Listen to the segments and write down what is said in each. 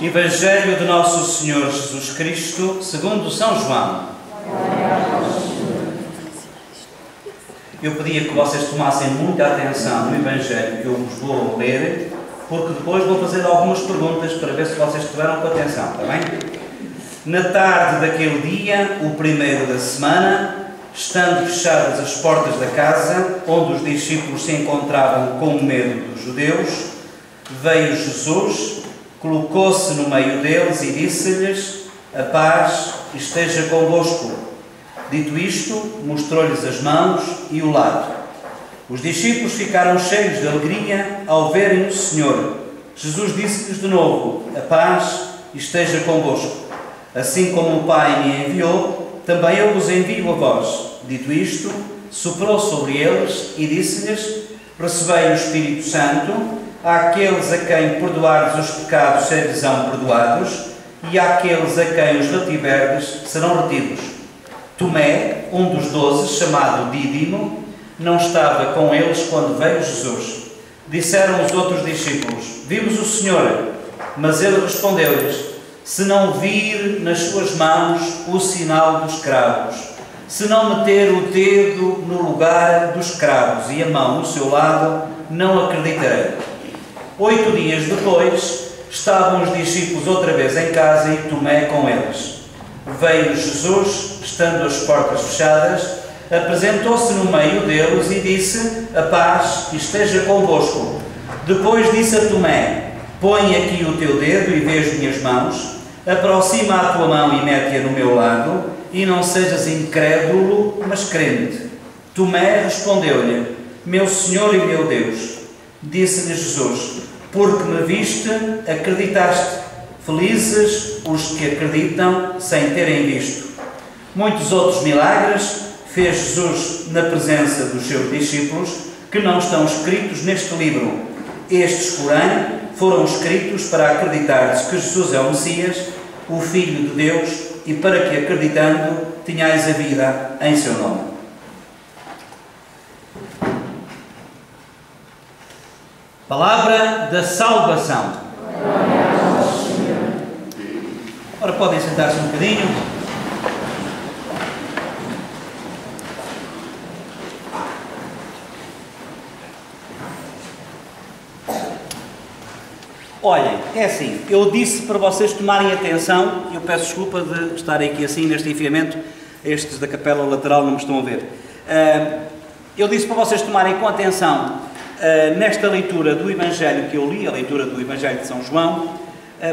Evangelho de Nosso Senhor Jesus Cristo, segundo São João. Eu pedia que vocês tomassem muita atenção no Evangelho que eu vos vou ler, porque depois vou fazer algumas perguntas para ver se vocês estiveram com atenção, está bem? Na tarde daquele dia, o primeiro da semana, estando fechadas as portas da casa, onde os discípulos se encontravam com medo dos judeus, veio Jesus, colocou-se no meio deles e disse-lhes: a paz esteja convosco. Dito isto, mostrou-lhes as mãos e o lado. Os discípulos ficaram cheios de alegria ao verem o Senhor. Jesus disse-lhes de novo: a paz esteja convosco. Assim como o Pai me enviou, também eu vos envio a vós. Dito isto, soprou sobre eles e disse-lhes: recebei o Espírito Santo. Àqueles a quem perdoardes os pecados serão perdoados, e àqueles a quem os retiverdes serão retidos. Tomé, um dos 12, chamado Dídimo, não estava com eles quando veio Jesus. Disseram os outros discípulos: vimos o Senhor. Mas ele respondeu-lhes: se não vir nas suas mãos o sinal dos cravos, se não meter o dedo no lugar dos cravos e a mão no seu lado, não acreditarei. 8 dias depois, estavam os discípulos outra vez em casa e Tomé com eles. Veio Jesus, estando as portas fechadas, apresentou-se no meio deles e disse: a paz esteja convosco. Depois disse a Tomé: põe aqui o teu dedo e vê as minhas mãos, aproxima a tua mão e mete-a no meu lado, e não sejas incrédulo, mas crente. Tomé respondeu-lhe: meu Senhor e meu Deus. Disse-lhe Jesus: porque me viste, acreditaste. Felizes os que acreditam sem terem visto. Muitos outros milagres fez Jesus na presença dos seus discípulos, que não estão escritos neste livro. Estes, porém, foram escritos para acreditardes que Jesus é o Messias, o Filho de Deus, e para que, acreditando, tenhais a vida em seu nome. Palavra da salvação. Ora, podem sentar-se um bocadinho. Olhem, é assim, eu disse para vocês tomarem atenção, eu peço desculpa de estar aqui assim neste enfiamento, estes da capela lateral não me estão a ver. Eu disse para vocês tomarem com atenção nesta leitura do Evangelho que eu li, a leitura do Evangelho de São João,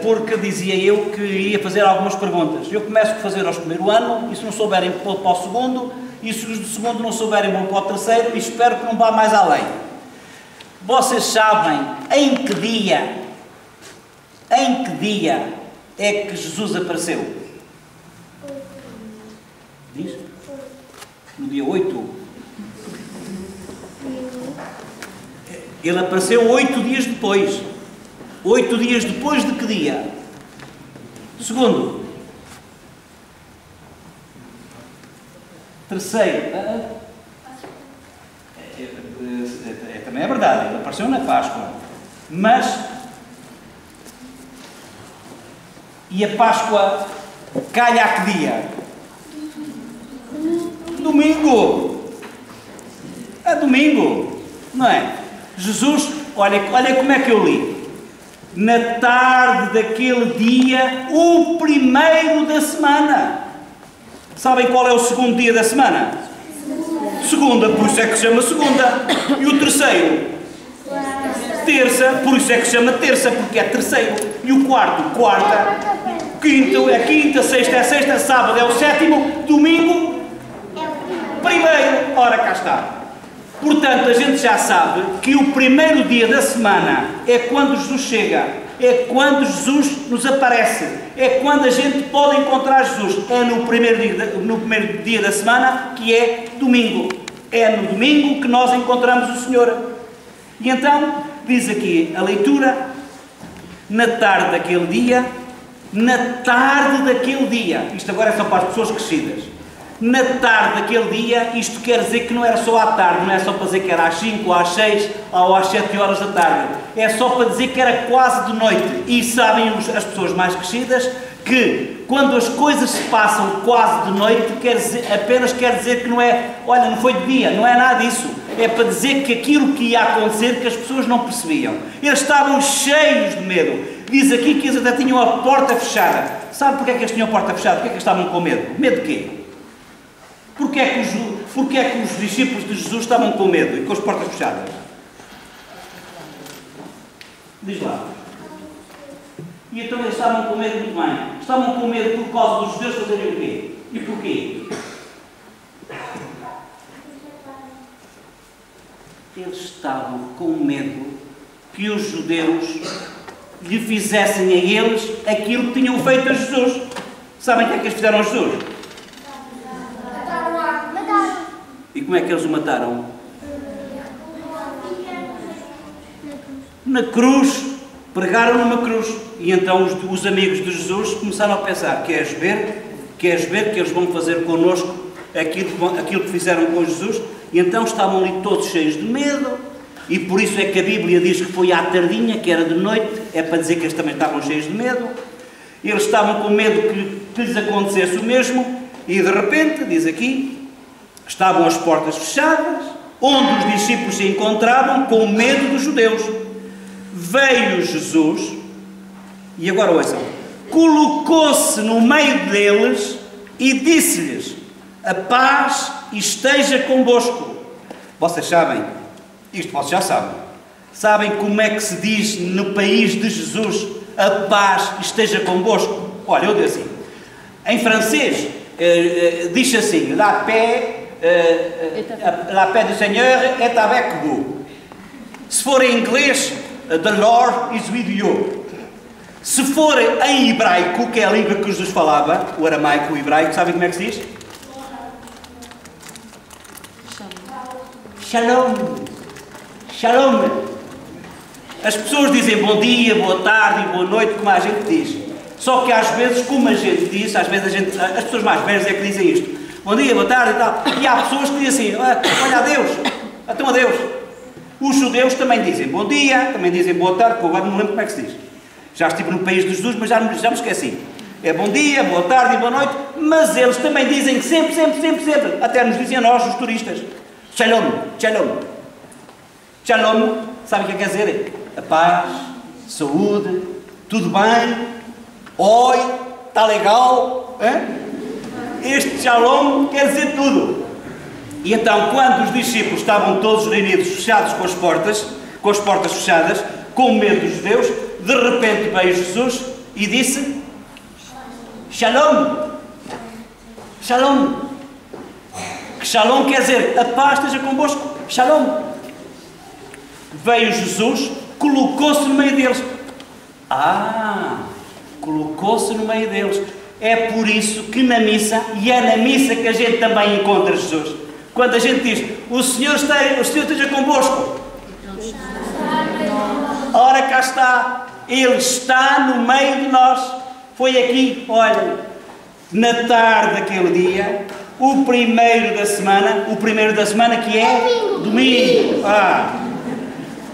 porque dizia eu que ia fazer algumas perguntas. Eu começo a fazer aos primeiro ano, e se não souberem vou para o segundo, e se os do segundo não souberem vou para o terceiro, e espero que não vá mais além. Vocês sabem em que dia é que Jesus apareceu? Diz? No dia 8. Ele apareceu 8 dias depois. 8 dias depois de que dia? Segundo. Terceiro. Também é verdade, ele apareceu na Páscoa. Mas... e a Páscoa calha a que dia? Domingo. É domingo, não é? Jesus, olha como é que eu li. Na tarde daquele dia, o primeiro da semana. Sabem qual é o segundo dia da semana? Segunda, por isso é que se chama segunda. E o terceiro? Terça, por isso é que se chama terça, porque é terceiro. E o quarto? Quarta. Quinto é quinta, sexta é sexta, sábado é o sétimo, domingo? Primeiro. Ora, cá está. Portanto, a gente já sabe que o primeiro dia da semana é quando Jesus chega, é quando Jesus nos aparece, é quando a gente pode encontrar Jesus. É no primeiro dia da semana, que é domingo. É no domingo que nós encontramos o Senhor. E então, diz aqui a leitura: na tarde daquele dia, isto agora é só para as pessoas crescidas, Na tarde daquele dia, isto quer dizer que não era só à tarde, não é só para dizer que era às 5, ou às 6, ou às 7 horas da tarde. É só para dizer que era quase de noite. E sabem as pessoas mais crescidas que quando as coisas se passam quase de noite, apenas quer dizer que não é, olha, não foi de dia, não é nada disso. É para dizer que aquilo que ia acontecer, que as pessoas não percebiam. Eles estavam cheios de medo. Diz aqui que eles até tinham a porta fechada. Sabe porque é que eles tinham a porta fechada? Porque é que eles estavam com medo? Medo de quê? Porque é que os discípulos de Jesus estavam com medo e com as portas fechadas? Diz lá. E então eles estavam com medo, muito bem. Estavam com medo por causa dos judeus fazerem o quê? E porquê? Eles estavam com medo que os judeus lhe fizessem a eles aquilo que tinham feito a Jesus. Sabem o que é que eles fizeram a Jesus? Mataram. E como é que eles o mataram? Na cruz. Pregaram numa cruz. E então os amigos de Jesus começaram a pensar: queres ver que eles vão fazer connosco aquilo que fizeram com Jesus? E então estavam ali todos cheios de medo. E por isso é que a Bíblia diz que foi à tardinha, que era de noite. É para dizer que eles também estavam cheios de medo. Eles estavam com medo que lhes acontecesse o mesmo. E de repente, diz aqui, estavam as portas fechadas, onde os discípulos se encontravam com medo dos judeus. Veio Jesus, e agora ouçam, colocou-se no meio deles e disse-lhes: a paz esteja convosco. Vocês sabem, isto vocês já sabem. Sabem como é que se diz no país de Jesus: a paz esteja convosco? Olha, eu digo assim, em francês, diz assim: la paix du Seigneur est avec vous. Se for em inglês, the Lord is with you. Se for em hebraico, que é a língua que Jesus falava, o aramaico, o hebraico, sabem como é que se diz? Shalom. Shalom. As pessoas dizem bom dia, boa tarde e boa noite, como a gente diz. Só que às vezes, como a gente diz, às vezes as pessoas mais velhas é que dizem isto. Bom dia, boa tarde e tal. E há pessoas que dizem assim: olha, adeus, então adeus. Os judeus também dizem bom dia, também dizem boa tarde, porque agora não me lembro como é que se diz. Já estive no país de Jesus, mas já me esqueci. É bom dia, boa tarde e boa noite, mas eles também dizem sempre, até nos dizem a nós, os turistas: Shalom, Shalom. Shalom, sabe o que quer dizer? A paz, saúde, tudo bem, oi, está legal. Hein? Este Shalom quer dizer tudo. E então, quando os discípulos estavam todos reunidos, fechados com as portas fechadas, com medo dos judeus, de repente veio Jesus e disse: Shalom. Shalom. Que Shalom quer dizer: a paz esteja convosco. Shalom. Veio Jesus, colocou-se no meio deles. Colocou-se no meio deles. É por isso que na missa, e é na missa que a gente também encontra Jesus. Quando a gente diz: o Senhor esteja convosco. Ora, cá está. Ele está no meio de nós. Foi aqui, olha, na tarde daquele dia, o primeiro da semana que é domingo.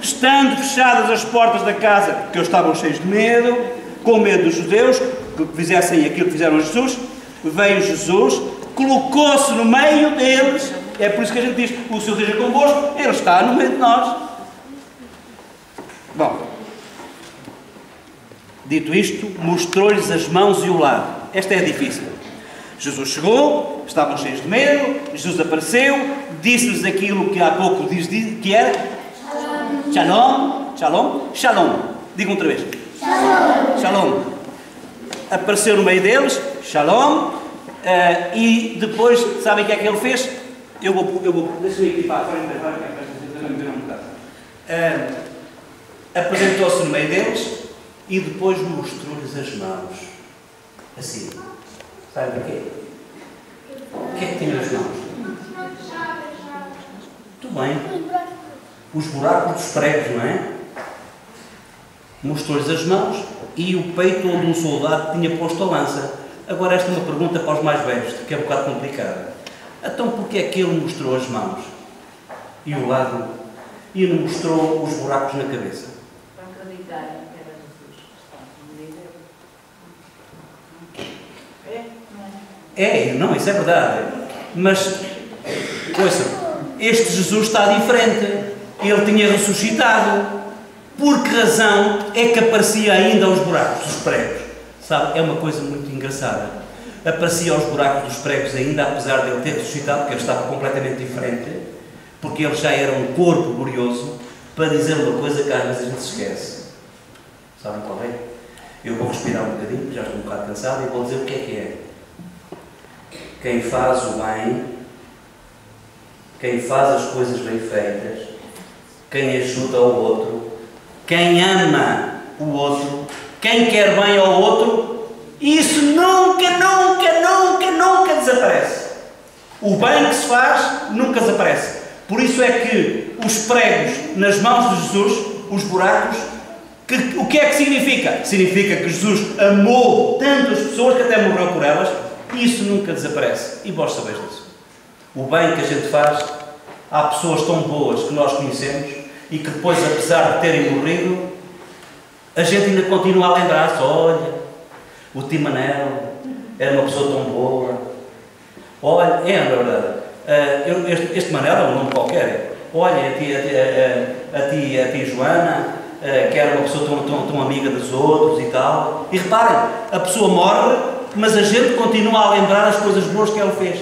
Estando fechadas as portas da casa, porque eles estavam cheios de medo, com medo dos judeus, que fizessem aquilo que fizeram a Jesus, veio Jesus, colocou-se no meio deles. É por isso que a gente diz: o Senhor esteja convosco, Ele está no meio de nós. Bom, dito isto, mostrou-lhes as mãos e o lado. Esta é difícil. Jesus chegou, estavam cheios de medo, Jesus apareceu, disse-lhes aquilo que há pouco que era Shalom, Shalom, Shalom. Digam outra vez. Shalom. Shalom. Apareceu no meio deles, Shalom, e depois, sabem o que é que ele fez? Eu vou deixa-me aqui para a frente, apresentou-se no meio deles e depois mostrou-lhes as mãos. Assim. Sabe o quê? O que é que tem nas mãos? Muito bem. Os buracos dos pregos, não é? Mostrou-lhes as mãos e o peito onde um soldado tinha posto a lança. Agora esta é uma pergunta para os mais velhos, que é um bocado complicada. Então porquê é que ele mostrou as mãos e o lado e não mostrou os buracos na cabeça? Para acreditarem que era Jesus. Não, isso é verdade. Mas, ouçam, este Jesus está diferente. Ele tinha ressuscitado. Por que razão é que aparecia ainda aos buracos dos pregos? Sabe, é uma coisa muito engraçada. Aparecia aos buracos dos pregos ainda, apesar de ele ter ressuscitado, porque ele estava completamente diferente, porque ele já era um corpo glorioso, para dizer uma coisa que às vezes a gente se esquece. Sabem qual é? Eu vou respirar um bocadinho, porque já estou um bocado cansado, e vou dizer o que é. Quem faz o bem, quem faz as coisas bem feitas, quem ajuda o outro, quem ama o outro, quem quer bem ao outro, isso nunca desaparece. O bem que se faz nunca desaparece. Por isso é que os pregos nas mãos de Jesus, os buracos, o que é que significa? Significa que Jesus amou tanto as pessoas que até morreu por elas, e isso nunca desaparece. E vós sabeis disso. O bem que a gente faz, há pessoas tão boas que nós conhecemos e que depois, apesar de terem morrido, a gente ainda continua a lembrar-se. Olha, o Timanel era uma pessoa tão boa. Olha, é verdade. Este Manel é um nome qualquer. Olha, a tia Joana, que era uma pessoa tão amiga dos outros e tal. E reparem, a pessoa morre, mas a gente continua a lembrar as coisas boas que ela fez.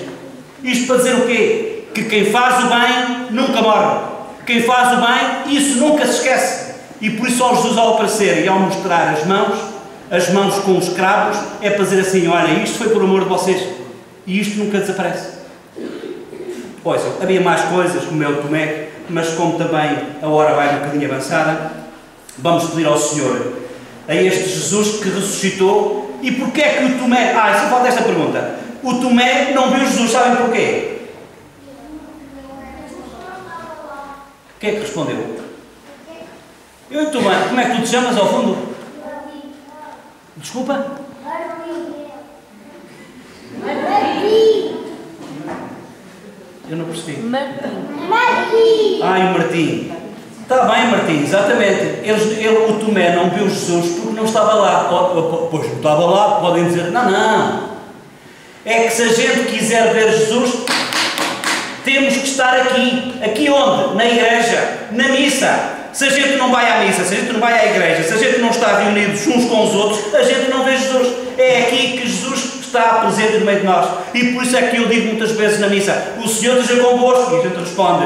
Isto para dizer o quê? Que quem faz o bem nunca morre. Quem faz o bem, isso nunca se esquece. E por isso, ao Jesus ao aparecer e ao mostrar as mãos com os cravos, é para dizer assim: olha, isto foi por amor de vocês. E isto nunca desaparece. Pois, havia mais coisas, como é o Tomé, mas como também a hora vai um bocadinho avançada, vamos pedir ao Senhor, a este Jesus que ressuscitou. E porquê é que o Tomé... só falta esta pergunta. O Tomé não viu Jesus, sabem porquê? Quem é que respondeu? Eu e tu, bem, como é que tu te chamas ao fundo? Desculpa? Eu não percebi. Martim. O Martim. Está bem, Martim, exatamente. O Tomé não viu Jesus porque não estava lá. Pois não estava lá, podem dizer, não. É que se a gente quiser ver Jesus, temos que estar aqui. Aqui onde? Na igreja, na missa. Se a gente não vai à missa, se a gente não vai à igreja, se a gente não está reunidos uns com os outros, a gente não vê Jesus. É aqui que Jesus está presente no meio de nós. E por isso é que eu digo muitas vezes na missa: o Senhor esteja convosco. E a gente responde: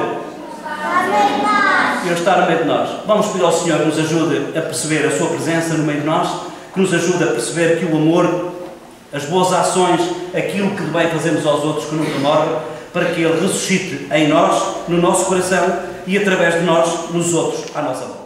Ele está no meio de nós. Vamos pedir ao Senhor que nos ajude a perceber a sua presença no meio de nós, que nos ajude a perceber que o amor, as boas ações, aquilo que de bem fazemos aos outros que nunca morre, para que Ele ressuscite em nós, no nosso coração e através de nós, nos outros, à nossa volta.